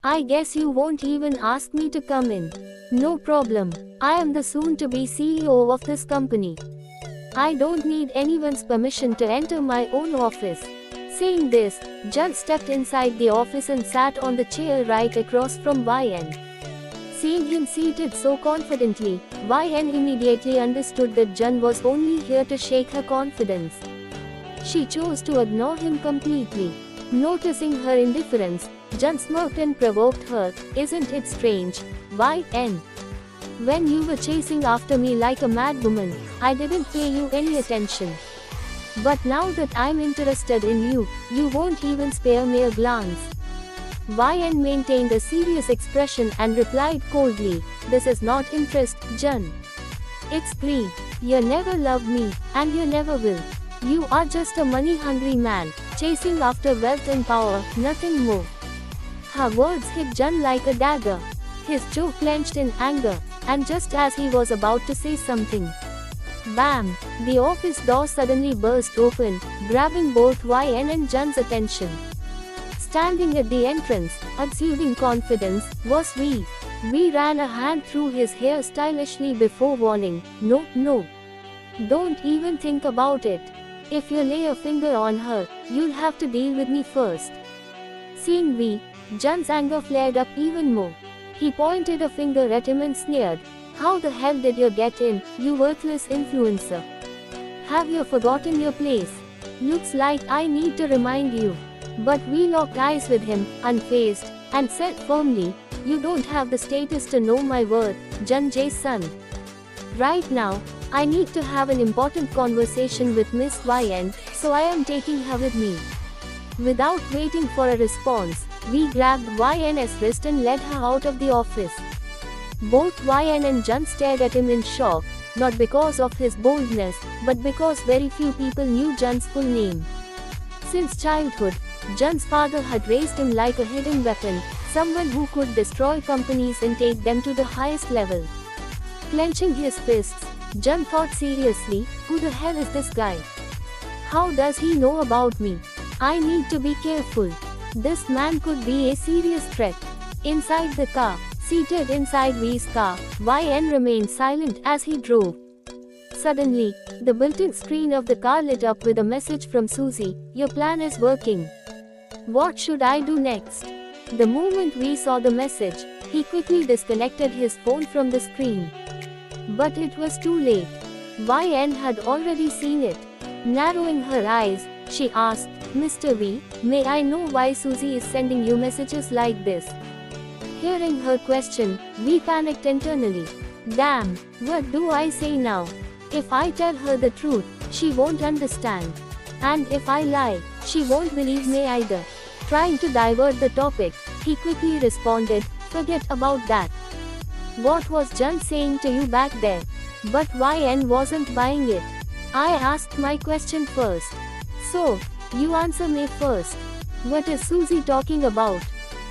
I guess you won't even ask me to come in. No problem. I am the soon-to-be CEO of this company. I don't need anyone's permission to enter my own office. Saying this, Judd stepped inside the office and sat on the chair right across from YN. Seeing him seated so confidently, YN immediately understood that Judd was only here to shake her confidence. She chose to ignore him completely. Noticing her indifference, Judd smirked and provoked her. Isn't it strange, YN? When you were chasing after me like a madwoman, I didn't pay you any attention. But now that I'm interested in you, you won't even spare me a glance. YN maintained a serious expression and replied coldly, This is not interest, Jun. It's greed. You never loved me, and you never will. You are just a money-hungry man, chasing after wealth and power, nothing more. Her words hit Jun like a dagger. His jaw clenched in anger, and just as he was about to say something, bam! The office door suddenly burst open, grabbing both YN and Jun's attention. Standing at the entrance, exuding confidence, was V. V ran a hand through his hair stylishly before warning, No, no. Don't even think about it. If you lay a finger on her, you'll have to deal with me first. Seeing V, Jun's anger flared up even more. He pointed a finger at him and sneered, How the hell did you get in, you worthless influencer? Have you forgotten your place? Looks like I need to remind you. But we locked eyes with him, unfazed, and said firmly, You don't have the status to know my worth, Jun Jae's son. Right now, I need to have an important conversation with Miss YN, so I am taking her with me. Without waiting for a response, we grabbed YN's wrist and led her out of the office. Both YN and Jun stared at him in shock, not because of his boldness, but because very few people knew Jun's full name. Since childhood, Jun's father had raised him like a hidden weapon, someone who could destroy companies and take them to the highest level. Clenching his fists, Jun thought seriously, Who the hell is this guy? How does he know about me? I need to be careful. This man could be a serious threat. Inside the car, seated inside V's car, YN remained silent as he drove. Suddenly, the built-in screen of the car lit up with a message from Susie, Your plan is working. What should I do next? The moment V saw the message, he quickly disconnected his phone from the screen. But it was too late. YN had already seen it. Narrowing her eyes, she asked, Mr. V, may I know why Susie is sending you messages like this? Hearing her question, V panicked internally. Damn, what do I say now? If I tell her the truth, she won't understand. And if I lie, she won't believe me either. Trying to divert the topic, he quickly responded, Forget about that. What was Jun saying to you back there? But YN wasn't buying it. I asked my question first. So, you answer me first. What is Susie talking about?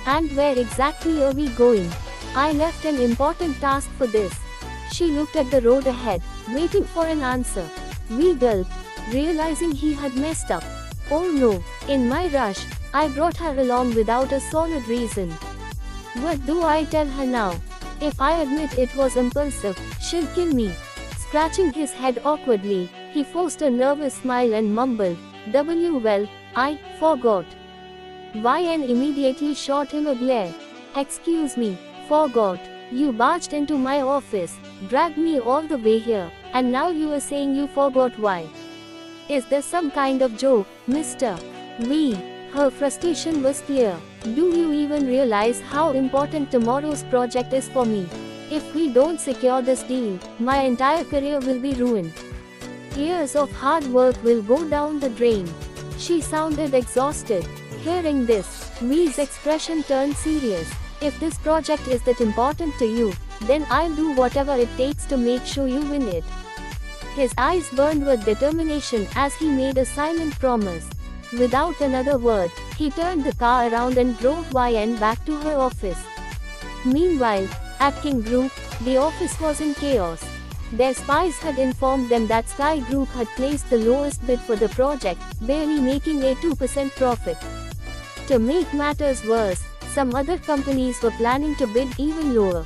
And where exactly are we going? I left an important task for this. She looked at the road ahead, waiting for an answer. We gulped, realizing he had messed up. Oh no, in my rush, I brought her along without a solid reason. What do I tell her now? If I admit it was impulsive, she'll kill me. Scratching his head awkwardly, he forced a nervous smile and mumbled, well, I forgot. YN immediately shot him a glare. Excuse me, forgot. You barged into my office, dragged me all the way here, and now you are saying you forgot why. Is this some kind of joke, Mr. V? Her frustration was clear. Do you even realize how important tomorrow's project is for me? If we don't secure this deal, my entire career will be ruined. Years of hard work will go down the drain. She sounded exhausted. Hearing this, V's expression turned serious. If this project is that important to you, then I'll do whatever it takes to make sure you win it. His eyes burned with determination as he made a silent promise. Without another word, he turned the car around and drove YN back to her office. Meanwhile, at King Group, the office was in chaos. Their spies had informed them that Sky Group had placed the lowest bid for the project, barely making a 2% profit. To make matters worse, Some other companies were planning to bid even lower.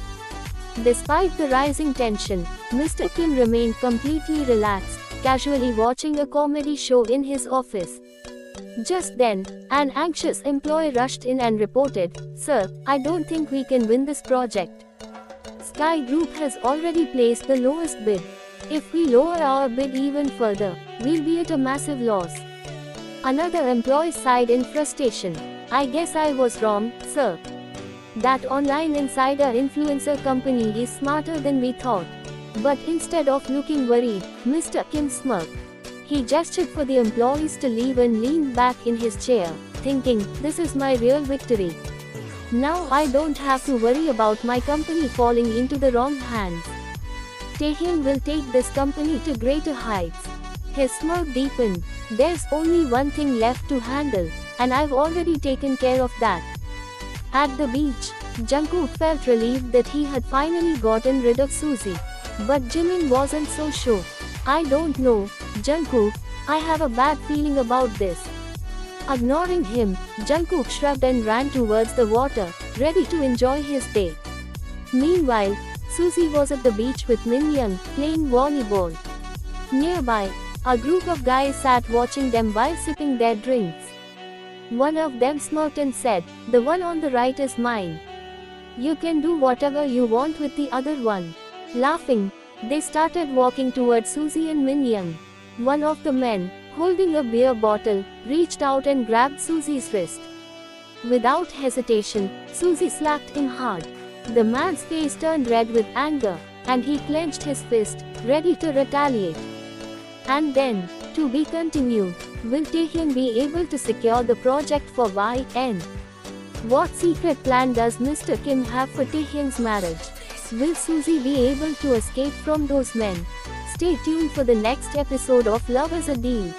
Despite the rising tension, Mr. Kim remained completely relaxed, casually watching a comedy show in his office. Just then, an anxious employee rushed in and reported, "Sir, I don't think we can win this project. Sky Group has already placed the lowest bid. If we lower our bid even further, we'll be at a massive loss." Another employee sighed in frustration. "I guess I was wrong, sir. That online insider influencer company is smarter than we thought." But instead of looking worried, Mr. Kim smirked. He gestured for the employees to leave and leaned back in his chair, thinking, "This is my real victory. Now I don't have to worry about my company falling into the wrong hands. Taehyung will take this company to greater heights." His smirk deepened. "There's only one thing left to handle, and I've already taken care of that." At the beach, Jungkook felt relieved that he had finally gotten rid of Suzy. But Jimin wasn't so sure. "I don't know, Jungkook, I have a bad feeling about this." Ignoring him, Jungkook shrugged and ran towards the water, ready to enjoy his day. Meanwhile, Suzy was at the beach with Minyoung, playing volleyball. Nearby, a group of guys sat watching them while sipping their drinks. One of them smirked and said, "The one on the right is mine. You can do whatever you want with the other one." Laughing, they started walking towards Suzy and Minyoung. One of the men, holding a beer bottle, reached out and grabbed Suzy's wrist. Without hesitation, Suzy slapped him hard. The man's face turned red with anger, and he clenched his fist, ready to retaliate. And then, to be continued, will Taehyung be able to secure the project for YN? What secret plan does Mr. Kim have for Taehyung's marriage? Will Suzy be able to escape from those men? Stay tuned for the next episode of Love is a Deal.